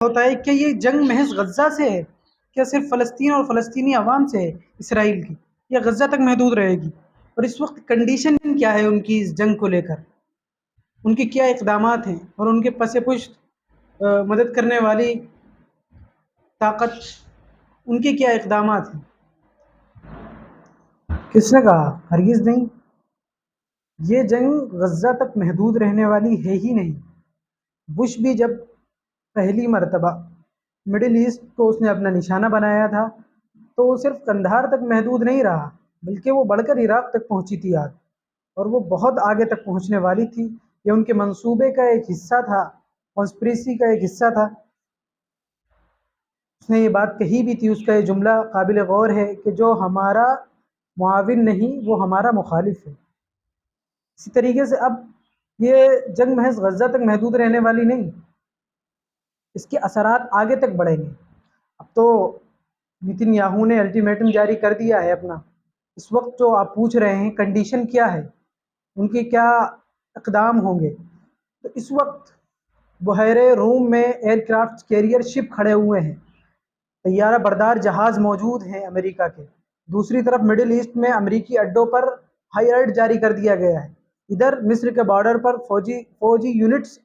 ہوتا ہے کہ یہ جنگ محض غزہ سے ہے، کیا صرف فلسطین اور فلسطینی عوام سے ہے اسرائیل کی، یا غزہ تک محدود رہے گی؟ اور اس وقت کنڈیشن کیا ہے ان کی اس جنگ کو لے کر؟ ان کے کیا اقدامات ہیں اور ان کے پس پشت مدد کرنے والی طاقت، ان کے کیا اقدامات ہیں؟ کس نے کہا؟ ہرگز نہیں، یہ جنگ غزہ تک محدود رہنے والی ہے ہی نہیں۔ بش بھی جب پہلی مرتبہ مڈل ایسٹ کو اس نے اپنا نشانہ بنایا تھا تو وہ صرف قندھار تک محدود نہیں رہا، بلکہ وہ بڑھ کر عراق تک پہنچی تھی آگ، اور وہ بہت آگے تک پہنچنے والی تھی۔ یہ ان کے منصوبے کا ایک حصہ تھا، کانسپریسی کا ایک حصہ تھا۔ اس نے یہ بات کہی بھی تھی، اس کا یہ جملہ قابل غور ہے کہ جو ہمارا معاون نہیں وہ ہمارا مخالف ہے۔ اسی طریقے سے اب یہ جنگ محض غزہ تک محدود رہنے والی نہیں، اس کے اثرات آگے تک بڑھیں گے۔ اب تو نتن یاہو نے الٹیمیٹم جاری کر دیا ہے اپنا۔ اس وقت جو آپ پوچھ رہے ہیں کنڈیشن کیا ہے، ان کے کیا اقدام ہوں گے، تو اس وقت بحیرہ روم میں ایئر کرافٹ کیریئر شپ کھڑے ہوئے ہیں، طیارہ بردار جہاز موجود ہیں امریکہ کے۔ دوسری طرف مڈل ایسٹ میں امریکی اڈوں پر ہائی الرٹ جاری کر دیا گیا ہے۔ ادھر مصر کے بارڈر پر فوجی یونٹس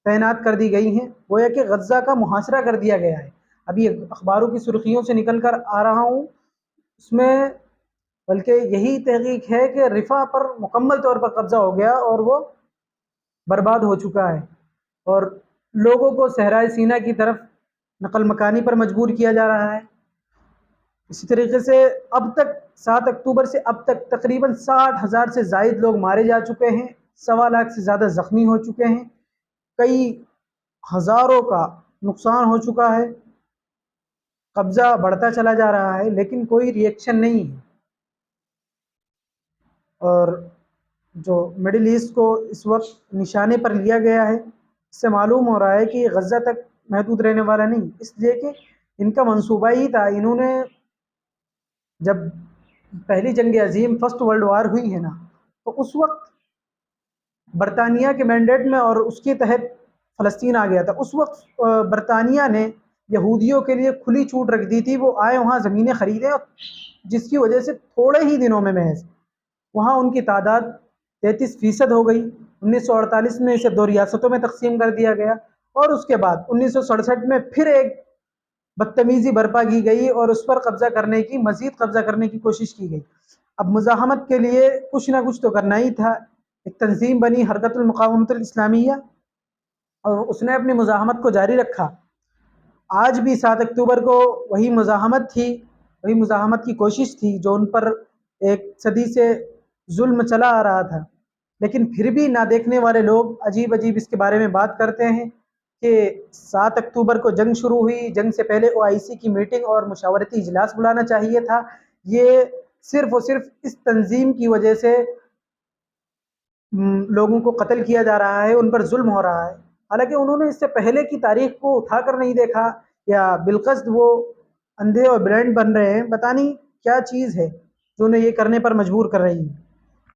تعینات کر دی گئی ہیں، گویا کہ غزہ کا محاصرہ کر دیا گیا ہے۔ ابھی اخباروں کی سرخیوں سے نکل کر آ رہا ہوں، اس میں بلکہ یہی تحقیق ہے کہ رفح پر مکمل طور پر قبضہ ہو گیا اور وہ برباد ہو چکا ہے، اور لوگوں کو صحرائے سینا کی طرف نقل مکانی پر مجبور کیا جا رہا ہے۔ اسی طریقے سے اب تک 7 اکتوبر سے اب تک تقریباً 60,000 سے زائد لوگ مارے جا چکے ہیں، 1.25 لاکھ سے زیادہ زخمی ہو چکے ہیں، کئی ہزاروں کا نقصان ہو چکا ہے، قبضہ بڑھتا چلا جا رہا ہے، لیکن کوئی ری ایکشن نہیں ہے۔ اور جو مڈل ایسٹ کو اس وقت نشانے پر لیا گیا ہے، اس سے معلوم ہو رہا ہے کہ یہ غزہ تک محدود رہنے والا نہیں، اس لیے کہ ان کا منصوبہ ہی تھا۔ انہوں نے جب پہلی جنگ عظیم فرسٹ ورلڈ وار ہوئی ہے نا، تو اس وقت برطانیہ کے مینڈیٹ میں اور اس کے تحت فلسطین آ گیا تھا۔ اس وقت برطانیہ نے یہودیوں کے لیے کھلی چھوٹ رکھ دی تھی، وہ آئے وہاں زمینیں خریدیں، جس کی وجہ سے تھوڑے ہی دنوں میں محض وہاں ان کی تعداد 33% ہو گئی۔ 1948 میں اسے 2 ریاستوں میں تقسیم کر دیا گیا، اور اس کے بعد 1967 میں پھر ایک بدتمیزی برپا کی گئی اور اس پر قبضہ کرنے کی، مزید قبضہ کرنے کی کوشش کی گئی۔ اب مزاحمت کے لیے کچھ نہ کچھ تو کرنا ہی تھا۔ ایک تنظیم بنی حرکت المقاومت الاسلامیہ، اور اس نے اپنی مزاحمت کو جاری رکھا۔ آج بھی 7 اکتوبر کو وہی مزاحمت تھی، وہی مزاحمت کی کوشش تھی جو ان پر ایک صدی سے ظلم چلا آ رہا تھا، لیکن پھر بھی نہ دیکھنے والے لوگ عجیب عجیب اس کے بارے میں بات کرتے ہیں کہ 7 اکتوبر کو جنگ شروع ہوئی، جنگ سے پہلے OIC کی میٹنگ اور مشاورتی اجلاس بلانا چاہیے تھا۔ یہ صرف اور صرف اس تنظیم کی وجہ سے لوگوں کو قتل کیا جا رہا ہے، ان پر ظلم ہو رہا ہے، حالانکہ انہوں نے اس سے پہلے کی تاریخ کو اٹھا کر نہیں دیکھا، یا بالقصد وہ اندھے اور بلائنڈ بن رہے ہیں۔ پتہ نہیں کیا چیز ہے جو انہیں یہ کرنے پر مجبور کر رہی ہے۔